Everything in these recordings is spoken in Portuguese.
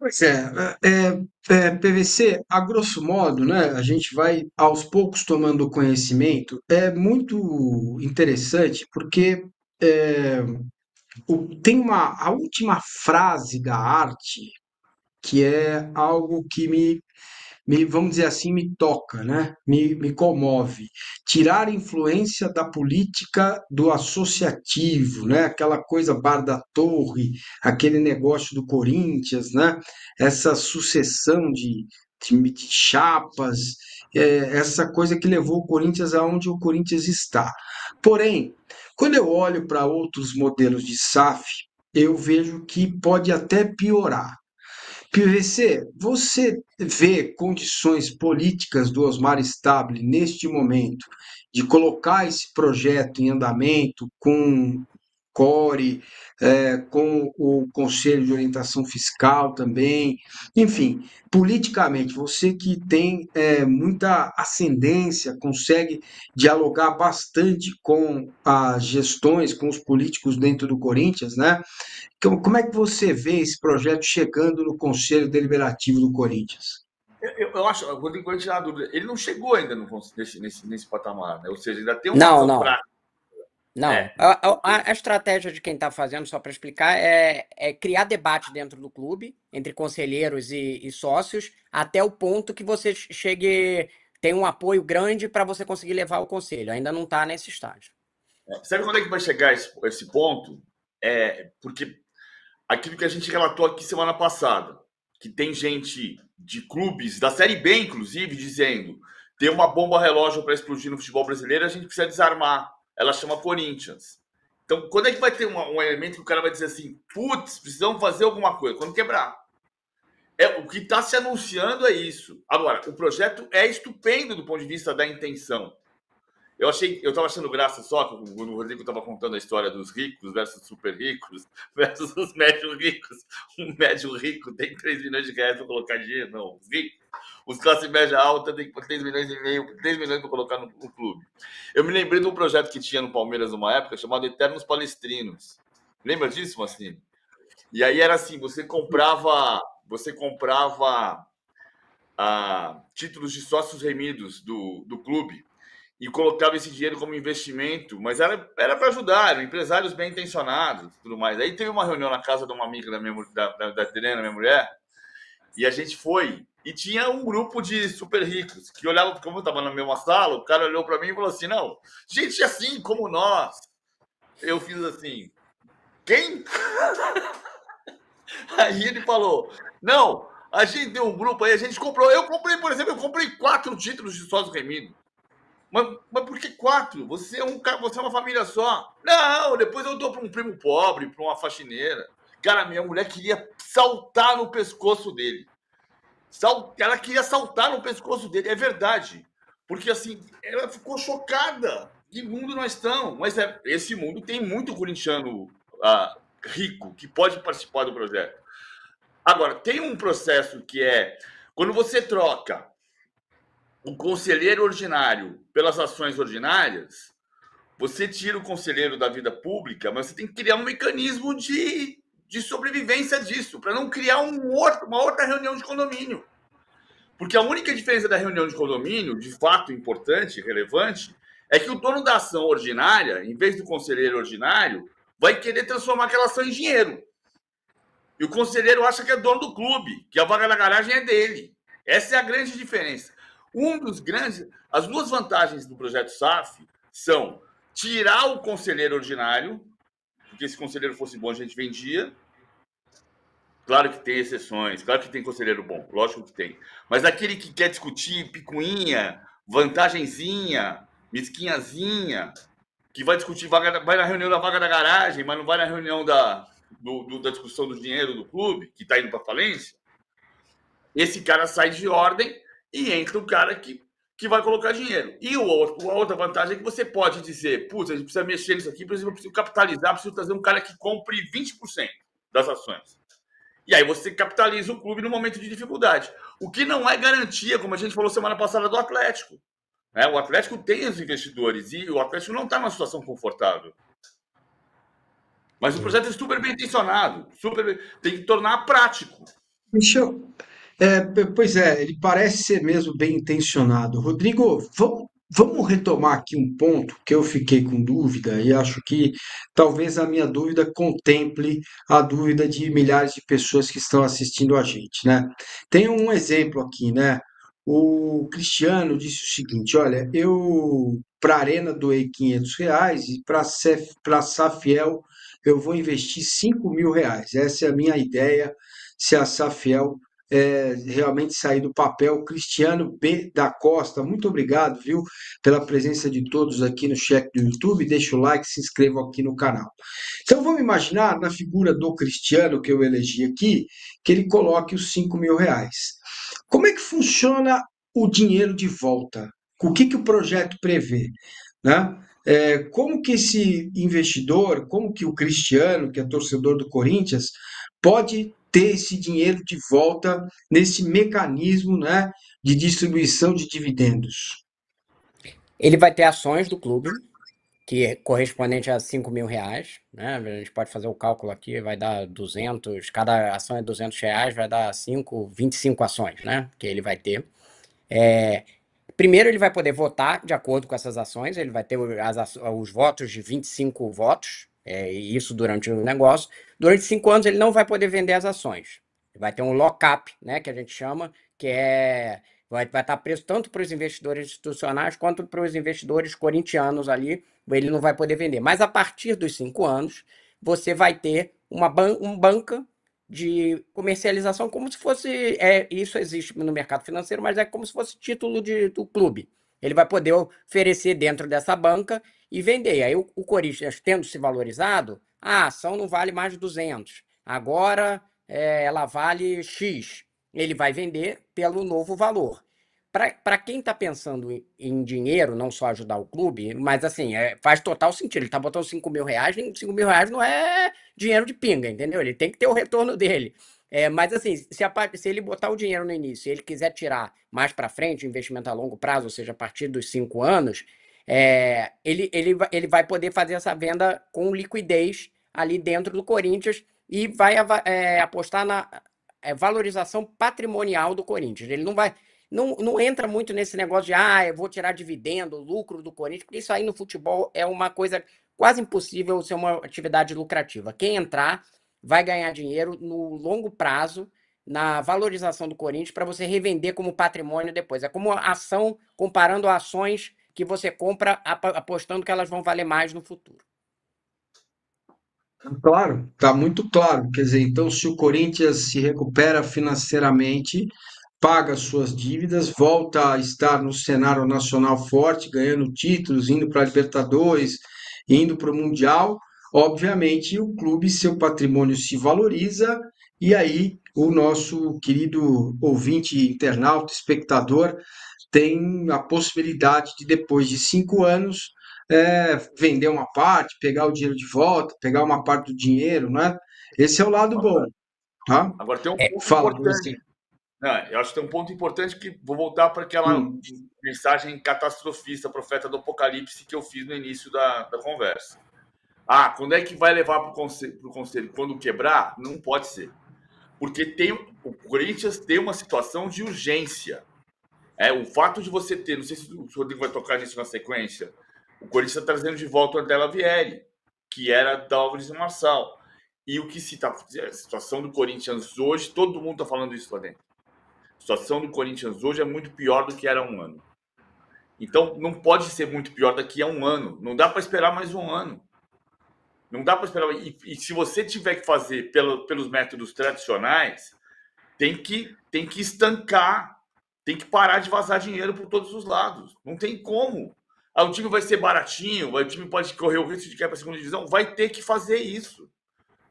Pois PVC, a grosso modo, né, a gente vai aos poucos tomando conhecimento. É muito interessante porque é, tem a última frase da arte que é algo que vamos dizer assim, me toca, né? Me comove. Tirar influência da política do associativo, né? Aquela coisa Bar da Torre, aquele negócio do Corinthians, né? Essa sucessão de chapas, essa coisa que levou o Corinthians aonde o Corinthians está. Porém, quando eu olho para outros modelos de SAF, eu vejo que pode até piorar. PVC, você vê condições políticas do Osmar Stabile neste momento de colocar esse projeto em andamento com CORE, com o Conselho de Orientação Fiscal também, enfim, politicamente, você que tem muita ascendência, consegue dialogar bastante com as gestões, com os políticos dentro do Corinthians, né? Como é que você vê esse projeto chegando no Conselho Deliberativo do Corinthians? Eu acho, eu vou ter tirar a dúvida. Ele não chegou ainda nesse patamar, né? Ou seja, ainda tem uma Não, ação não, prática. não. É. A estratégia de quem está fazendo, só para explicar, é criar debate dentro do clube, entre conselheiros e sócios, até o ponto que você chegue, tem um apoio grande para você conseguir levar o conselho. Ainda não está nesse estágio. Sabe quando é que vai chegar esse ponto? Porque aquilo que a gente relatou aqui semana passada, que tem gente de clubes, da Série B, inclusive, dizendo tem uma bomba relógio para explodir no futebol brasileiro, a gente precisa desarmar. Ela chama Corinthians. Então, quando é que vai ter um elemento que o cara vai dizer assim, putz, precisamos fazer alguma coisa? Quando quebrar. O que está se anunciando é isso. Agora, o projeto é estupendo do ponto de vista da intenção. Eu estava achando graça só quando o Rodrigo estava contando a história dos ricos versus super ricos versus os médios ricos. Um médio rico tem 3 milhões de reais para colocar dinheiro, não. Os classe média alta tem 3 milhões e meio, 3 milhões para colocar no clube. Eu me lembrei de um projeto que tinha no Palmeiras numa época chamado Eternos Palestrinos. Lembra disso, Massini? E aí era assim, você comprava títulos de sócios remidos do clube e colocava esse dinheiro como investimento, mas era para ajudar, eram empresários bem intencionados, tudo mais. Aí teve uma reunião na casa de uma amiga da Helena, minha mulher, e a gente foi, e tinha um grupo de super ricos, que olhava, como eu estava na mesma sala, o cara olhou para mim e falou assim, não, gente assim como nós. Eu fiz assim, quem? Aí ele falou, não, a gente tem um grupo aí, a gente comprou, por exemplo, eu comprei 4 títulos de sócio remido. Mas por que 4? Você é você é uma família só. Não, depois eu dou para um primo pobre, para uma faxineira. Cara, minha mulher queria saltar no pescoço dele. Ela queria saltar no pescoço dele, é verdade. Porque assim, ela ficou chocada. Que mundo nós estamos? Mas esse mundo tem muito corintiano rico que pode participar do projeto. Agora, tem um processo que é quando você troca o conselheiro ordinário pelas ações ordinárias, você tira o conselheiro da vida pública, mas você tem que criar um mecanismo de sobrevivência disso, para não criar uma outra reunião de condomínio. Porque a única diferença da reunião de condomínio, de fato importante, relevante, é que o dono da ação ordinária, em vez do conselheiro ordinário, vai querer transformar aquela ação em dinheiro. E o conselheiro acha que é dono do clube, que a vaga da garagem é dele. Essa é a grande diferença. As duas vantagens do projeto SAF são tirar o conselheiro ordinário, porque se o conselheiro fosse bom a gente vendia. Claro que tem exceções, claro que tem conselheiro bom, lógico que tem. Mas aquele que quer discutir picuinha, vantagenzinha, mesquinhazinha, que vai discutir vai na reunião da vaga da garagem, mas não vai na reunião da discussão do dinheiro do clube, que está indo para falência, esse cara sai de ordem e entra o cara que vai colocar dinheiro. E a outra vantagem é que você pode dizer, putz, a gente precisa mexer nisso aqui, eu preciso capitalizar, preciso trazer um cara que compre 20% das ações. E aí você capitaliza o clube no momento de dificuldade. O que não é garantia, como a gente falou semana passada, do Atlético. O Atlético tem os investidores e o Atlético não está numa situação confortável. Mas o projeto é super bem intencionado, tem que tornar prático. Deixa eu, pois é, ele parece ser mesmo bem intencionado. Rodrigo, vamos retomar aqui um ponto que eu fiquei com dúvida e acho que talvez a minha dúvida contemple a dúvida de milhares de pessoas que estão assistindo a gente, né? Tem um exemplo aqui, né? O Cristiano disse o seguinte: olha, eu para a Arena doei R$ 500 e para a Safiel eu vou investir R$ 5.000. Essa é a minha ideia se a Safiel realmente sair do papel. Cristiano B. da Costa, muito obrigado, viu, pela presença de todos aqui no chat do YouTube. Deixa o like, se inscrevam aqui no canal. Então vamos imaginar na figura do Cristiano que eu elegi aqui, que ele coloque os R$ 5.000. Como é que funciona o dinheiro de volta? O que o projeto prevê, né? Como que esse investidor, como que o Cristiano, que é torcedor do Corinthians, pode ter esse dinheiro de volta nesse mecanismo, né, de distribuição de dividendos? Ele vai ter ações do clube, que é correspondente a R$ 5.000, né? A gente pode fazer o cálculo aqui, vai dar 200, cada ação é R$ 200, vai dar 25 ações, né? Que ele vai ter. Primeiro, ele vai poder votar de acordo com essas ações, ele vai ter os votos de 25 votos, isso durante o negócio. Durante 5 anos, ele não vai poder vender as ações. Vai ter um lock-up, né, que a gente chama, que vai estar preso tanto para os investidores institucionais quanto para os investidores corintianos ali, ele não vai poder vender. Mas a partir dos 5 anos, você vai ter uma banca de comercialização como se fosse, isso existe no mercado financeiro, mas é como se fosse título do clube. Ele vai poder oferecer dentro dessa banca e vender. Aí o Corinthians, tendo se valorizado, a ação não vale mais de 200. Agora ela vale X. Ele vai vender pelo novo valor. Para quem está pensando em dinheiro, não só ajudar o clube, mas assim, faz total sentido. Ele está botando R$ 5.000, e R$ 5.000 não é dinheiro de pinga, entendeu? Ele tem que ter o retorno dele. Mas assim, se ele botar o dinheiro no início e ele quiser tirar mais para frente, investimento a longo prazo, ou seja, a partir dos 5 anos, ele vai poder fazer essa venda com liquidez ali dentro do Corinthians e vai apostar na valorização patrimonial do Corinthians. Ele não entra muito nesse negócio de eu vou tirar dividendo, lucro do Corinthians, porque isso aí no futebol é uma coisa quase impossível ser uma atividade lucrativa. Quem entrar vai ganhar dinheiro no longo prazo na valorização do Corinthians para você revender como patrimônio depois. É como ação, comparando ações que você compra apostando que elas vão valer mais no futuro. Claro, está muito claro. Quer dizer, então, se o Corinthians se recupera financeiramente, paga suas dívidas, volta a estar no cenário nacional forte, ganhando títulos, indo para a Libertadores, indo para o Mundial, obviamente o clube, seu patrimônio se valoriza, e aí o nosso querido ouvinte, internauta, espectador, tem a possibilidade de, depois de 5 anos, vender uma parte, pegar o dinheiro de volta, pegar uma parte do dinheiro, né? Esse é o lado bom, tá? Agora tem um É, ponto Fala, importante. Luizinho. Eu acho que tem um ponto importante que vou voltar para aquela Hum. mensagem catastrofista, profeta do Apocalipse, que eu fiz no início da conversa. Quando é que vai levar para o conselho? Quando quebrar? Não pode ser. Porque o Corinthians tem uma situação de urgência. O fato de você ter, não sei se o Rodrigo vai tocar nisso na sequência, o Corinthians está trazendo de volta o André Lavieri, que era da Álvares e Marçal. E o que se está. A situação do Corinthians hoje, todo mundo está falando isso lá dentro. A situação do Corinthians hoje é muito pior do que era há um ano. Então, não pode ser muito pior daqui a um ano. Não dá para esperar mais um ano. Não dá para esperar. E se você tiver que fazer pelos métodos tradicionais, tem que estancar, tem que parar de vazar dinheiro por todos os lados. Não tem como. O time vai ser baratinho, o time pode correr o risco de cair para a segunda divisão. Vai ter que fazer isso.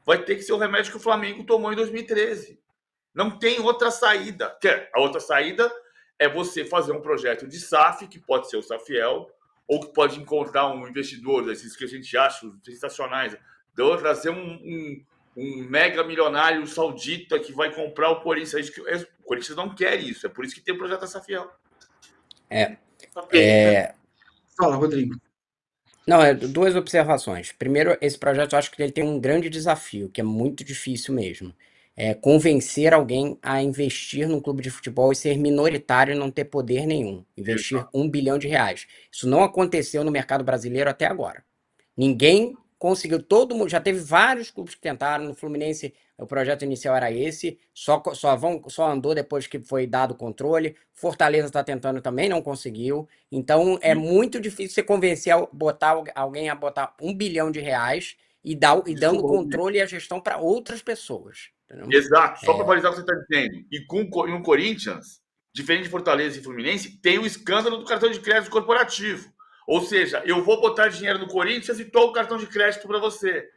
Vai ter que ser o remédio que o Flamengo tomou em 2013. Não tem outra saída. A outra saída é você fazer um projeto de SAF, que pode ser o Safiel, ou que pode encontrar um investidor, esses que a gente acha sensacionais, trazer um mega milionário saudita que vai comprar o Corinthians. O Corinthians não quer isso, é por isso que tem o projeto da Safiel. Fala, Rodrigo. Não, duas observações. Primeiro, esse projeto eu acho que ele tem um grande desafio, que é muito difícil mesmo. convencer alguém a investir num clube de futebol e ser minoritário e não ter poder nenhum. Investir Exato. R$ 1 bilhão. Isso não aconteceu no mercado brasileiro até agora. Ninguém conseguiu, todo mundo, já teve vários clubes que tentaram, no Fluminense o projeto inicial era esse, só andou depois que foi dado o controle, Fortaleza está tentando também, não conseguiu, então é muito difícil você convencer alguém a botar R$ 1 bilhão e dando Desculpa, controle e a gestão para outras pessoas, entendeu? exato, só para balizar o que você está dizendo. E com o Corinthians, diferente de Fortaleza e Fluminense, tem o escândalo do cartão de crédito corporativo. Ou seja, eu vou botar dinheiro no Corinthians e dou o cartão de crédito para você.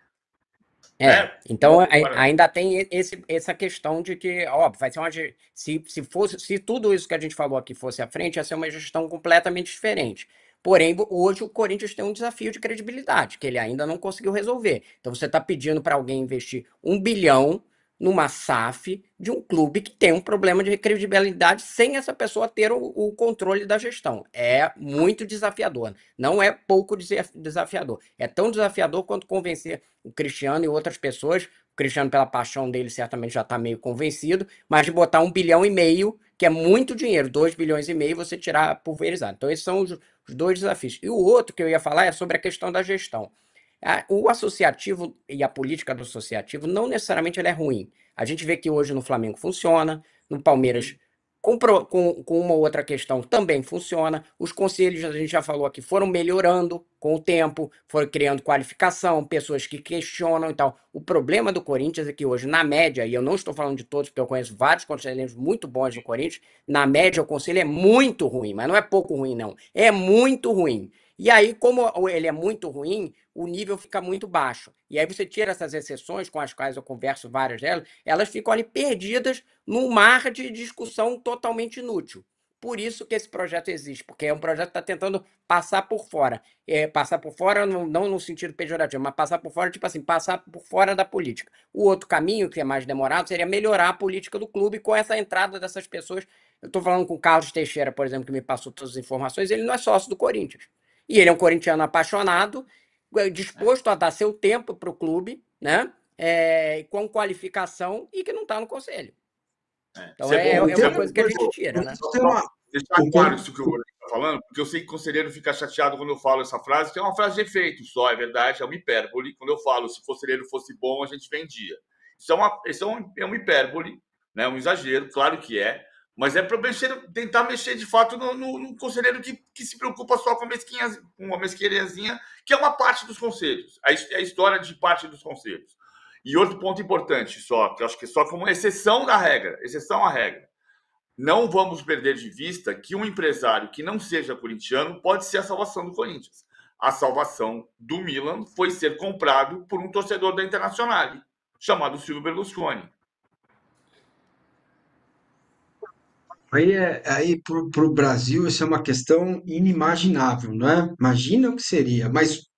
Né? Então ainda tem essa questão de que, óbvio, vai ser se tudo isso que a gente falou aqui fosse à frente, ia ser uma gestão completamente diferente. Porém, hoje o Corinthians tem um desafio de credibilidade, que ele ainda não conseguiu resolver. Então você está pedindo para alguém investir 1 bilhão numa SAF de um clube que tem um problema de credibilidade sem essa pessoa ter o controle da gestão. É muito desafiador. Não é pouco desafiador. É tão desafiador quanto convencer o Cristiano e outras pessoas. O Cristiano, pela paixão dele, certamente já está meio convencido, mas de botar 1,5 bilhão, que é muito dinheiro, 2,5 bilhões, você tirar pulverizado. Então, esses são os dois desafios. E o outro que eu ia falar é sobre a questão da gestão. O associativo e a política do associativo não necessariamente ele é ruim. A gente vê que hoje no Flamengo funciona, no Palmeiras com uma outra questão também funciona. Os conselhos, a gente já falou aqui, foram melhorando com o tempo, foram criando qualificação, pessoas que questionam e tal. O problema do Corinthians é que hoje, na média, e eu não estou falando de todos, porque eu conheço vários conselheiros muito bons do Corinthians, na média o conselho é muito ruim, mas não é pouco ruim, não. É muito ruim. E aí, como ele é muito ruim, o nível fica muito baixo. E aí você tira essas exceções, com as quais eu converso várias delas, elas ficam ali perdidas num mar de discussão totalmente inútil. Por isso que esse projeto existe, porque é um projeto que está tentando passar por fora. Passar por fora não no sentido pejorativo, mas passar por fora, tipo assim, passar por fora da política. O outro caminho, que é mais demorado, seria melhorar a política do clube com essa entrada dessas pessoas. Eu estou falando com o Carlos Teixeira, por exemplo, que me passou todas as informações, ele não é sócio do Corinthians. E ele é um corintiano apaixonado, disposto a dar seu tempo para o clube, né? Com qualificação e que não está no conselho. Então é uma coisa que a gente tira, né? Deixar claro isso que o Rodrigo está falando, porque eu sei que o conselheiro fica chateado quando eu falo essa frase, que é uma frase de efeito só, é verdade, é uma hipérbole. Quando eu falo, se o conselheiro fosse bom, a gente vendia. Isso é uma hipérbole, né? Um exagero, claro que é, mas é para tentar mexer de fato no conselheiro que se preocupa só com uma mesquinhazinha, que é uma parte dos conselhos, a história de parte dos conselhos. E outro ponto importante, só, que eu acho que é só como exceção à regra. Não vamos perder de vista que um empresário que não seja corintiano pode ser a salvação do Corinthians. A salvação do Milan foi ser comprado por um torcedor da Internazionale, chamado Silvio Berlusconi. Aí para o Brasil isso é uma questão inimaginável, não é? Imagina o que seria, mas